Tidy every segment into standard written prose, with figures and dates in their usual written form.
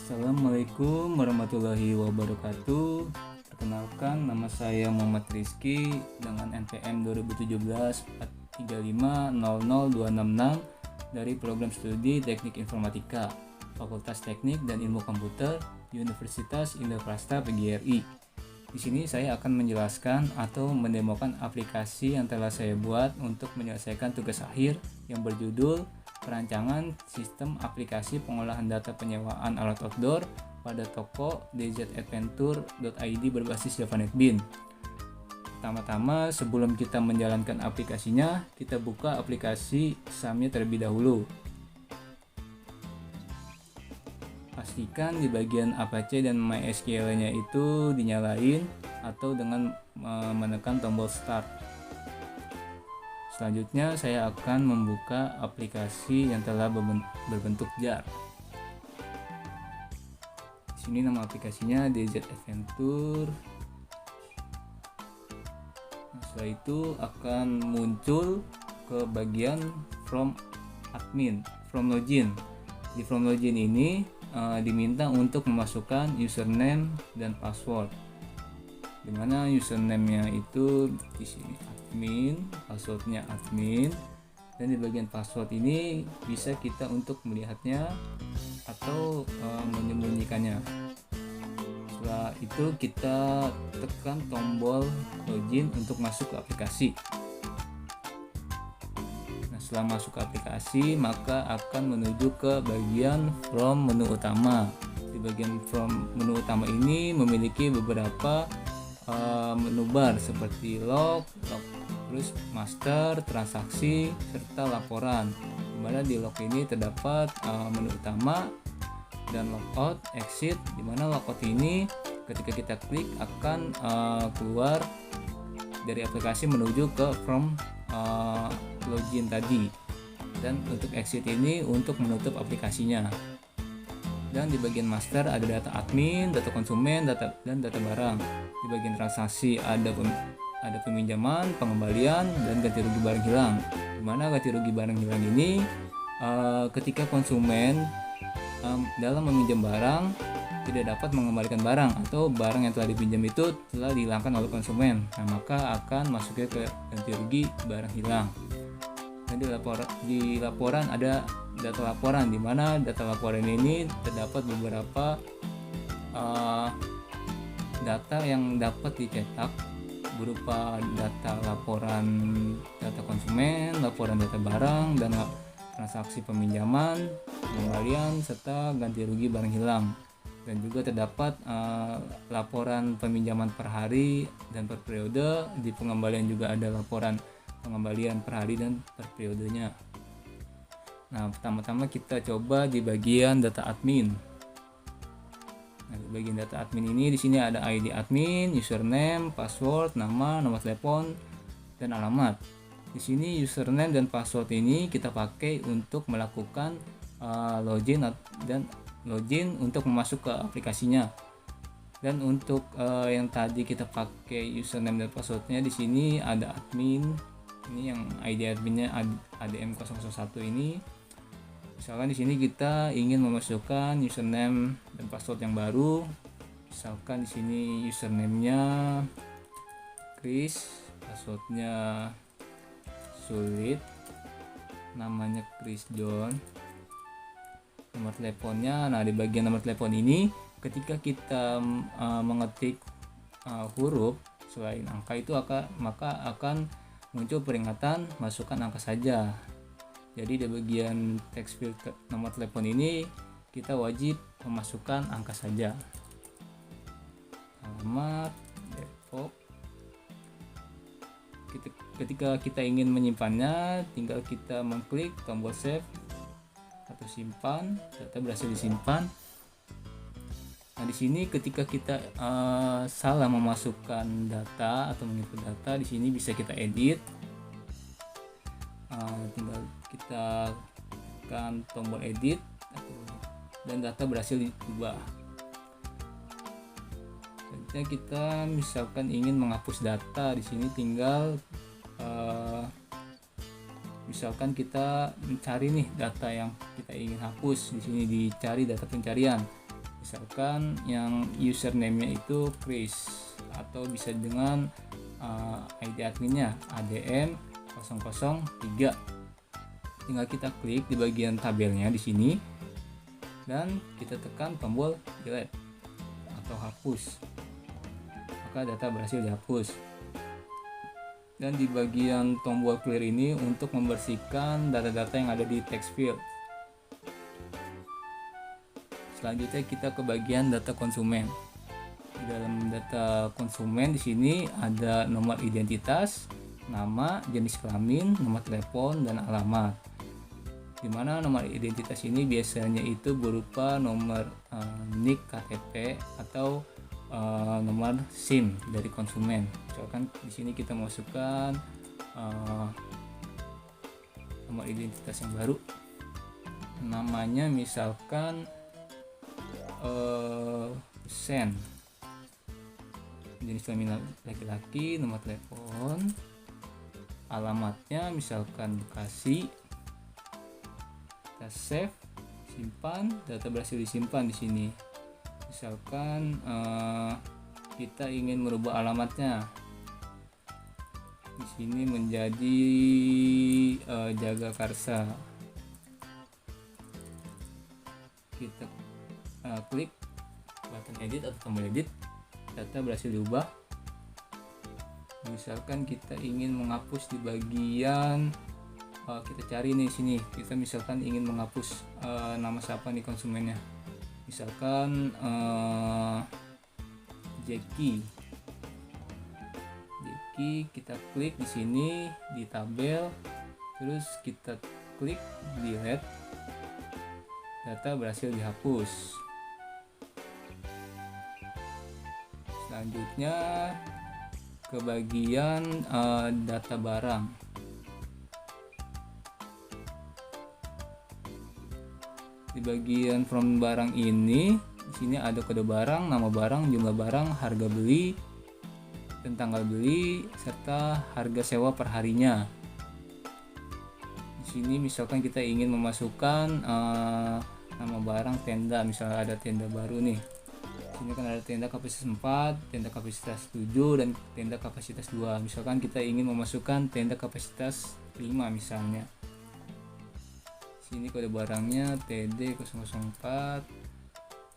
Assalamualaikum warahmatullahi wabarakatuh. Perkenalkan, nama saya Muhammad Rizky dengan NPM 2017-435-00266 dari Program Studi Teknik Informatika, Fakultas Teknik dan Ilmu Komputer, Universitas Indonesia PGRI. Di sini saya akan menjelaskan atau mendemokan aplikasi yang telah saya buat untuk menyelesaikan tugas akhir yang berjudul Perancangan Sistem Aplikasi Pengolahan Data Penyewaan Alat Outdoor pada toko dzadventure.id berbasis Java NetBeans. Pertama-tama, sebelum kita menjalankan aplikasinya, kita buka aplikasi SAM-nya terlebih dahulu. Pastikan di bagian Apache dan MySQL-nya itu dinyalain atau dengan menekan tombol Start. Selanjutnya saya akan membuka aplikasi yang telah berbentuk jar. Di sini nama aplikasinya dzadventure. Setelah itu akan muncul ke bagian from login. Di from login ini diminta untuk memasukkan username dan password. Dimana username-nya itu di sini admin, passwordnya admin, dan di bagian password ini bisa kita untuk melihatnya atau menyembunyikannya. Setelah itu kita tekan tombol login untuk masuk ke aplikasi. Nah, setelah masuk ke aplikasi maka akan menuju ke bagian from menu utama. Di bagian from menu utama ini memiliki beberapa menu bar seperti log, terus master, transaksi, serta laporan. Dimana di log ini terdapat menu utama dan logout, exit. Dimana logout ini ketika kita klik akan keluar dari aplikasi menuju ke from login tadi. Dan untuk exit ini untuk menutup aplikasinya. Dan di bagian master ada data admin, data konsumen, data barang. Di bagian transaksi ada peminjaman, pengembalian, dan ganti rugi barang hilang. Dimana ganti rugi barang hilang ini ketika konsumen dalam meminjam barang tidak dapat mengembalikan barang atau barang yang telah dipinjam itu telah dihilangkan oleh konsumen, nah maka akan masuknya ke ganti rugi barang hilang. Nah, di laporan ada data laporan, di mana data laporan ini terdapat beberapa data yang dapat dicetak berupa data laporan data konsumen, laporan data barang, dan transaksi peminjaman, pengembalian, serta ganti rugi barang hilang. Dan juga terdapat laporan peminjaman per hari dan per periode. Di pengembalian juga ada laporan pengembalian per hari dan per periodenya. Nah, pertama-tama kita coba di bagian data admin. Nah, di bagian data admin ini di sini ada ID admin, username, password, nama, nomor telepon, dan alamat. Di sini username dan password ini kita pakai untuk melakukan login untuk masuk ke aplikasinya. Dan untuk yang tadi kita pakai username dan passwordnya di sini ada admin. Ini yang ID adminnya ADM001 ini. Misalkan di sini kita ingin memasukkan username dan password yang baru. Misalkan di sini username-nya Chris, passwordnya Sulit, namanya Chris John, nomor teleponnya. Nah, di bagian nomor telepon ini ketika kita mengetik huruf selain angka itu maka akan muncul peringatan masukkan angka saja. Jadi di bagian text field nomor telepon ini kita wajib memasukkan angka saja. Alamat, Depok. Ketika kita ingin menyimpannya, tinggal kita mengklik tombol save atau simpan. Data berhasil disimpan. Nah, di sini ketika kita salah memasukkan data atau menginput data, di sini bisa kita edit. Tinggal kita tekan tombol edit dan data berhasil diubah. Selanjutnya kita misalkan ingin menghapus data, di sini tinggal misalkan kita mencari nih data yang kita ingin hapus. Di sini dicari data pencarian. Misalkan yang username-nya itu Chris, atau bisa dengan ID adminnya ADM 003. Tinggal kita klik di bagian tabelnya di sini dan kita tekan tombol delete atau hapus, maka data berhasil dihapus. Dan di bagian tombol clear ini untuk membersihkan data-data yang ada di text field. Selanjutnya kita ke bagian data konsumen. Di dalam data konsumen di sini ada nomor identitas, nama, jenis kelamin, nomor telepon, dan alamat. Di mana nomor identitas ini biasanya itu berupa nomor NIK KTP atau nomor SIM dari konsumen. Misalkan di sini kita masukkan nomor identitas yang baru, namanya misalkan Sen, jenis kelamin laki-laki, nomor telepon, alamatnya misalkan Bekasi. Kita save, simpan, data berhasil disimpan di sini. Misalkan kita ingin merubah alamatnya, di sini menjadi Jagakarsa. Kita klik button edit atau tombol edit, data berhasil diubah. Misalkan kita ingin menghapus di bagian kita cari nih sini, kita misalkan ingin menghapus nama siapa nih konsumennya, misalkan Jackie, kita klik di sini di tabel, terus kita klik delete, data berhasil dihapus. Selanjutnya ke bagian data barang. Di bagian from barang ini, di sini ada kode barang, nama barang, jumlah barang, harga beli, dan tanggal beli, serta harga sewa per harinya. Di sini misalkan kita ingin memasukkan nama barang tenda, misalnya ada tenda baru nih. Di sini kan ada tenda kapasitas 4, tenda kapasitas 7, dan tenda kapasitas 2. Misalkan kita ingin memasukkan tenda kapasitas 5 misalnya. Sini kode barangnya TD004,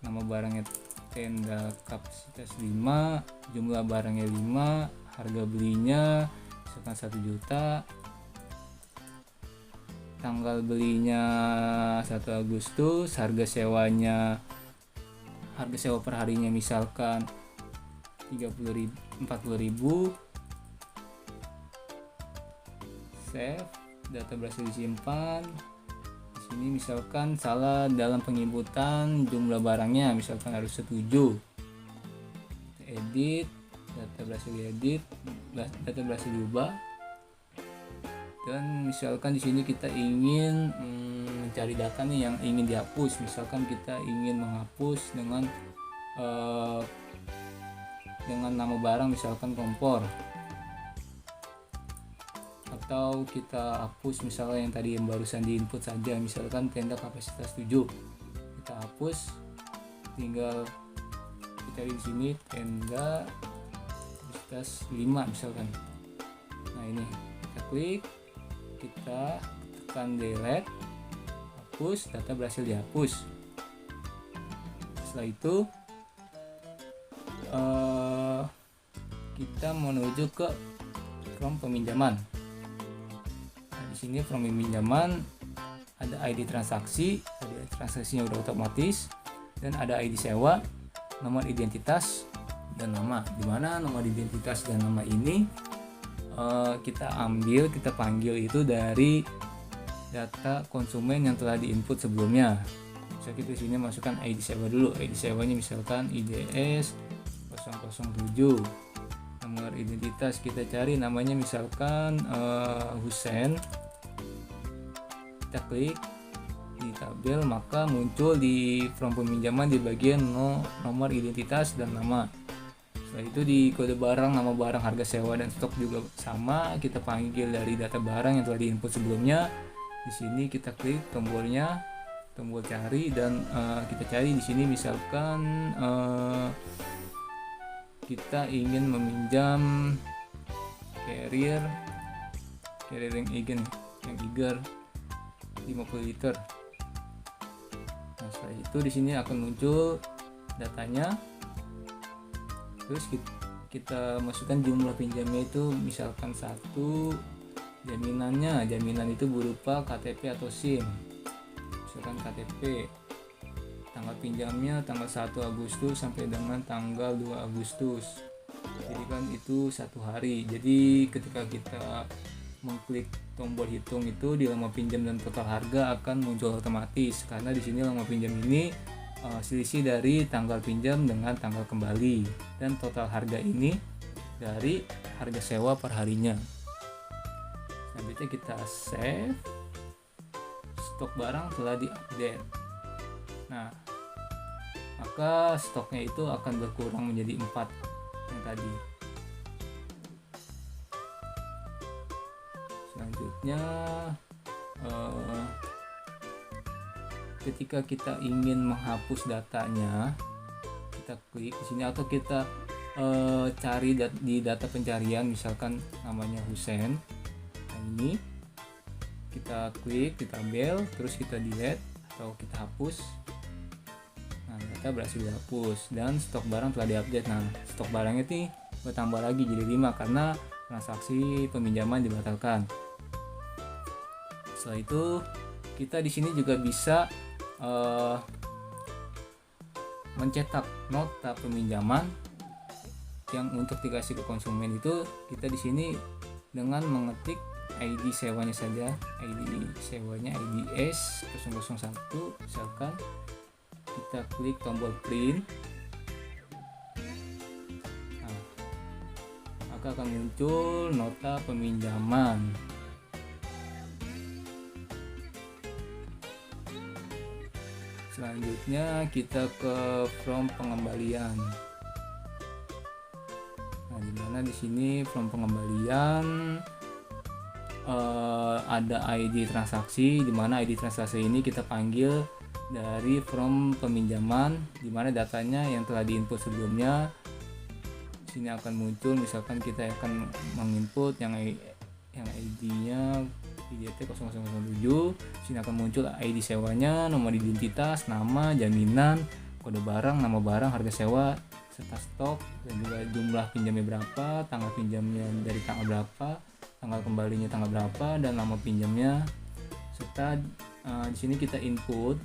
nama barangnya tenda kapasitas 5, jumlah barangnya 5, harga belinya misalkan 1 juta, tanggal belinya 1 Agustus, harga sewa per harinya misalkan 40.000. Save, data berhasil disimpan. Ini misalkan salah dalam penginputan jumlah barangnya, misalkan harus 7. Edit, data berhasil diedit, data berhasil diubah. Dan misalkan di sini kita ingin mencari data nih yang ingin dihapus, misalkan kita ingin menghapus dengan nama barang misalkan kompor, atau kita hapus misalnya yang tadi yang barusan di input saja, misalkan tenda kapasitas 7, kita hapus, tinggal kita di sini tenda kapasitas 5 misalkan. Nah ini kita klik, kita tekan delete, hapus, data berhasil dihapus. Setelah itu kita menuju ke from peminjaman. Di sini from peminjaman ada ID transaksi, transaksinya udah otomatis, dan ada ID sewa, nomor identitas, dan nama. Dimana nomor identitas dan nama ini kita panggil itu dari data konsumen yang telah diinput sebelumnya. Bisa kita sini masukkan ID sewa dulu, ID sewanya misalkan IDS 007. Nomor identitas kita cari namanya misalkan Husen. Kita klik di tabel, maka muncul di from peminjaman di bagian nomor identitas dan nama. Setelah itu di kode barang, nama barang, harga sewa, dan stok juga sama, kita panggil dari data barang yang telah diinput sebelumnya. Di sini kita klik tombolnya, tombol cari dan kita cari di sini misalkan kita ingin meminjam carrier yang Eager 50 liter. Nah, setelah itu di sini akan muncul datanya. Terus kita masukkan jumlah pinjamnya itu misalkan 1, jaminan itu berupa KTP atau SIM. Misalkan KTP, tanggal pinjamnya tanggal 1 Agustus sampai dengan tanggal 2 Agustus. Jadi kan itu 1 hari. Jadi ketika kita mengklik tombol hitung itu di lama pinjam dan total harga akan muncul otomatis, karena di sini lama pinjam ini selisih dari tanggal pinjam dengan tanggal kembali, dan total harga ini dari harga sewa per harinya. Selanjutnya kita save. Stok barang telah diupdate. Nah, maka stoknya itu akan berkurang menjadi 4 yang tadi. Selanjutnya ketika kita ingin menghapus datanya, kita klik di sini atau kita cari di data pencarian, misalkan namanya Husen. Nah, ini kita klik di tabel, terus kita delete atau kita hapus. Nah, data berhasil dihapus dan stok barang telah diupdate. Nah, stok barangnya nih bertambah lagi jadi 5 karena transaksi peminjaman dibatalkan. Setelah itu kita di sini juga bisa mencetak nota peminjaman yang untuk dikasih ke konsumen. Itu kita di sini dengan mengetik ID sewanya saja, ID sewanya IDS 001, misalkan kita klik tombol print. Nah, maka akan muncul nota peminjaman. Selanjutnya kita ke form pengembalian. Nah, dimana di sini form pengembalian ada ID transaksi, dimana ID transaksi ini kita panggil dari form peminjaman, dimana datanya yang telah diinput sebelumnya. Di sini akan muncul, misalkan kita akan menginput yang ID-nya IDT 0007. Sini akan muncul ID sewanya, nomor identitas, nama, jaminan, kode barang, nama barang, harga sewa, serta stok, dan juga jumlah pinjamnya berapa, tanggal pinjamnya dari tanggal berapa, tanggal kembalinya tanggal berapa, dan nama pinjamnya. Serta di sini kita input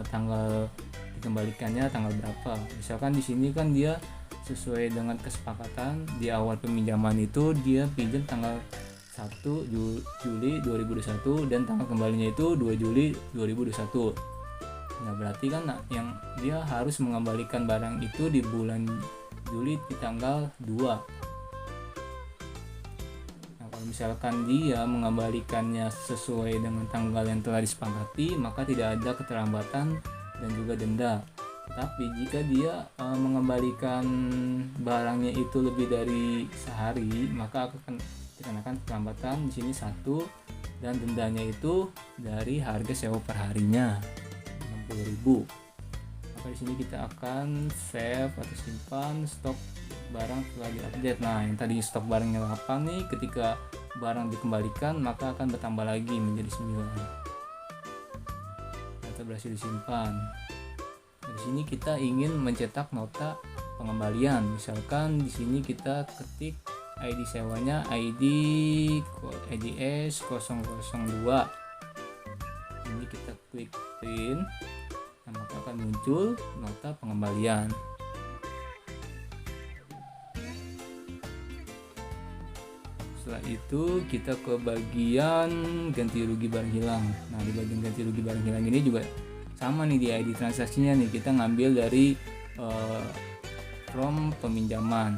tanggal dikembalikannya tanggal berapa. Misalkan di sini kan dia sesuai dengan kesepakatan di awal peminjaman itu dia pinjam tanggal 1 Juli 2021 dan tanggal kembalinya itu 2 Juli 2021. Nah, berarti kan yang dia harus mengembalikan barang itu di bulan Juli di tanggal 2. Nah, kalau misalkan dia mengembalikannya sesuai dengan tanggal yang telah disepakati, maka tidak ada keterlambatan dan juga denda. Tapi jika dia mengembalikan barangnya itu lebih dari sehari, maka akan dikenakan keterlambatan di sini 1, dan dendanya itu dari harga sewa per harinya 60.000. Maka di sini kita akan save atau simpan stok barang telah diupdate. Nah, yang tadi stok barangnya 8 nih, ketika barang dikembalikan maka akan bertambah lagi menjadi 9. Data berhasil disimpan. Di sini kita ingin mencetak nota pengembalian. Misalkan di sini kita ketik ID sewanya IDS 002. Ini kita klik print. Nah, maka akan muncul nota pengembalian. Setelah itu kita ke bagian ganti rugi barang hilang. Nah, di bagian ganti rugi barang hilang ini juga sama nih, di ID transaksinya nih kita ngambil dari from peminjaman.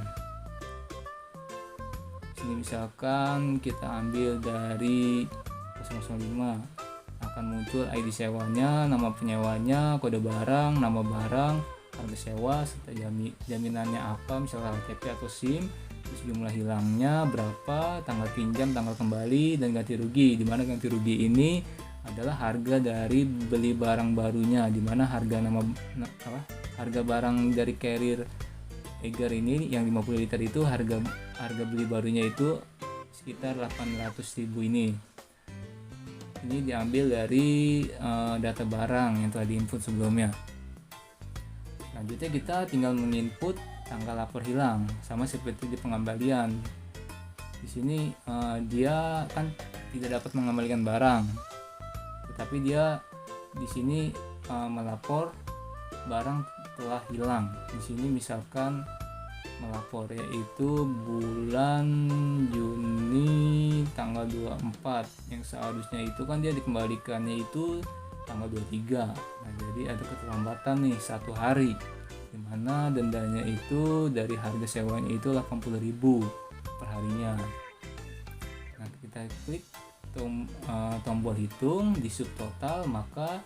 Sini misalkan kita ambil dari 005, akan muncul ID sewanya, nama penyewanya, kode barang, nama barang, harga sewa, serta jaminannya apa, misalnya KTP atau SIM, terus jumlah hilangnya berapa, tanggal pinjam, tanggal kembali, dan ganti rugi. Dimana ganti rugi ini adalah harga dari beli barang barunya, di mana harga harga barang dari carrier Eiger ini yang 50 liter itu harga beli barunya itu sekitar 800.000 ini. Ini diambil dari data barang yang telah diinput sebelumnya. Selanjutnya kita tinggal menginput tanggal lapor hilang, sama seperti di pengembalian. Di sini dia kan tidak dapat mengembalikan barang, tetapi dia di sini melapor barang telah hilang. Di sini misalkan melapor yaitu bulan Juni tanggal 24, yang seharusnya itu kan dia dikembalikannya itu tanggal 23. Nah, jadi ada keterlambatan nih 1 hari, dimana dendanya itu dari harga sewanya itu 80.000 per harinya. Nah, kita klik tombol hitung di subtotal, maka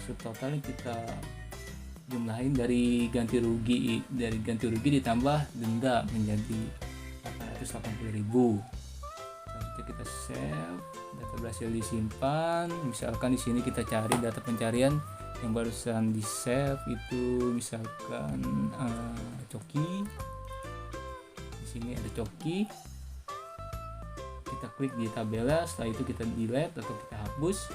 subtotal kita jumlahin dari ganti rugi ditambah denda menjadi 880.000. Selanjutnya kita save, data berhasil disimpan. Misalkan di sini kita cari data pencarian yang barusan di save itu, misalkan coki. Di sini ada coki. Kita klik di tabelnya, setelah itu kita delete atau kita hapus.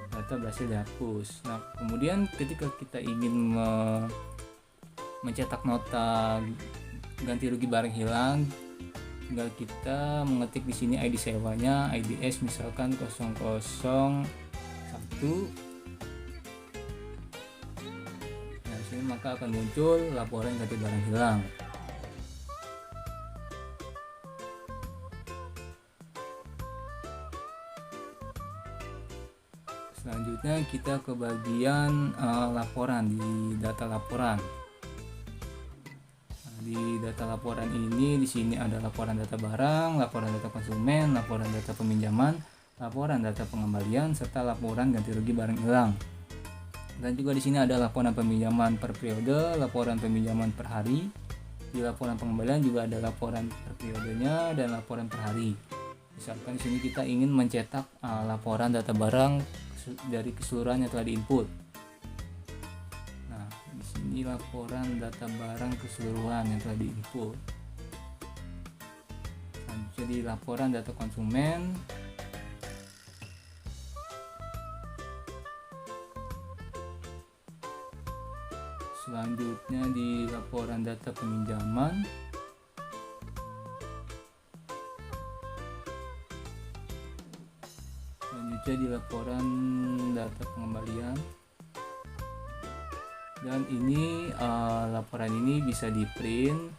Data berhasil dihapus. Nah, kemudian ketika kita ingin mencetak nota ganti rugi barang hilang, tinggal kita mengetik di sini ID sewanya, IDS misalkan 001. Nah, di sini maka akan muncul laporan ganti barang hilang. Selanjutnya kita ke bagian laporan di data laporan. Nah, di data laporan ini di sini ada laporan data barang, laporan data konsumen, laporan data peminjaman, laporan data pengembalian, serta laporan ganti rugi barang hilang. Dan juga di sini ada laporan peminjaman per periode, laporan peminjaman per hari. Di laporan pengembalian juga ada laporan per periodenya dan laporan per hari. Misalkan di sini kita ingin mencetak laporan data barang dari keseluruhan yang telah diinput. Nah, di sini laporan data barang keseluruhan yang telah diinput. Jadi laporan data konsumen. Selanjutnya di laporan data peminjaman. Selanjutnya di laporan data pengembalian. Dan ini laporan ini bisa di print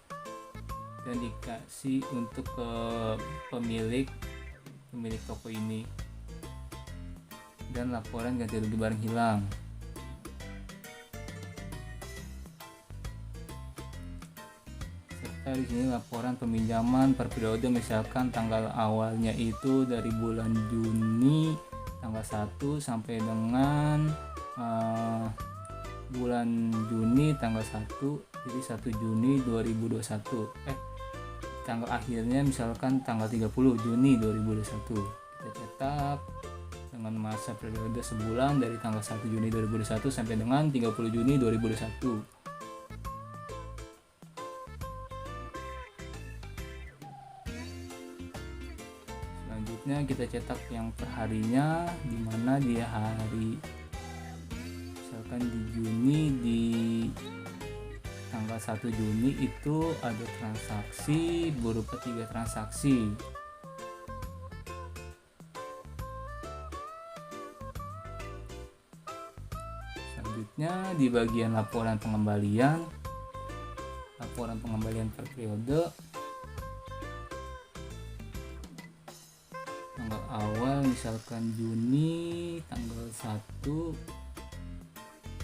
dan dikasih untuk ke pemilik toko ini. Dan laporan ganti rugi barang hilang. Serta di sini laporan peminjaman per periode, misalkan tanggal awalnya itu dari bulan Juni tanggal 1 sampai dengan bulan Juni tanggal 1, jadi 1 Juni 2021. Tanggal akhirnya misalkan tanggal 30 Juni 2021. Kita cetak dengan masa periode sebulan dari tanggal 1 Juni 2021 sampai dengan 30 Juni 2021. Selanjutnya kita cetak yang perharinya, di mana di hari misalkan di Juni, di tanggal 1 Juni itu ada transaksi berupa 3 transaksi. Selanjutnya di bagian laporan pengembalian per periode. Tanggal awal misalkan Juni tanggal 1,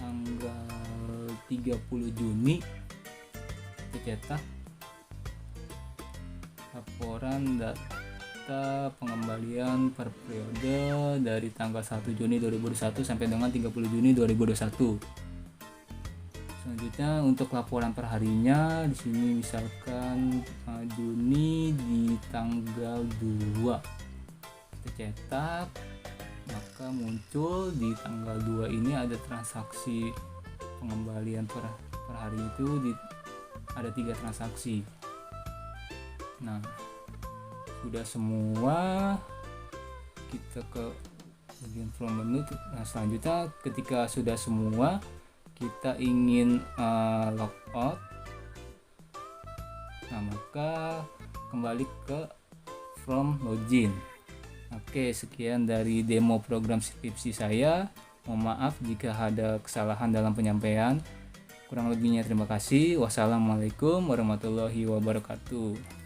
tanggal 30 Juni kita cetak laporan data pengembalian per periode dari tanggal 1 Juni 2021 sampai dengan 30 Juni 2021. Selanjutnya untuk laporan perharinya di sini misalkan Juni di tanggal 2 kita cetak maka muncul di tanggal 2 ini ada transaksi pengembalian per hari itu ada 3 transaksi. Nah, sudah semua, kita ke bagian from menu. Nah, selanjutnya ketika sudah semua kita ingin logout, nah maka kembali ke from login. Oke, sekian dari demo program skripsi saya. Mohon maaf jika ada kesalahan dalam penyampaian. Kurang lebihnya terima kasih. Wassalamualaikum warahmatullahi wabarakatuh.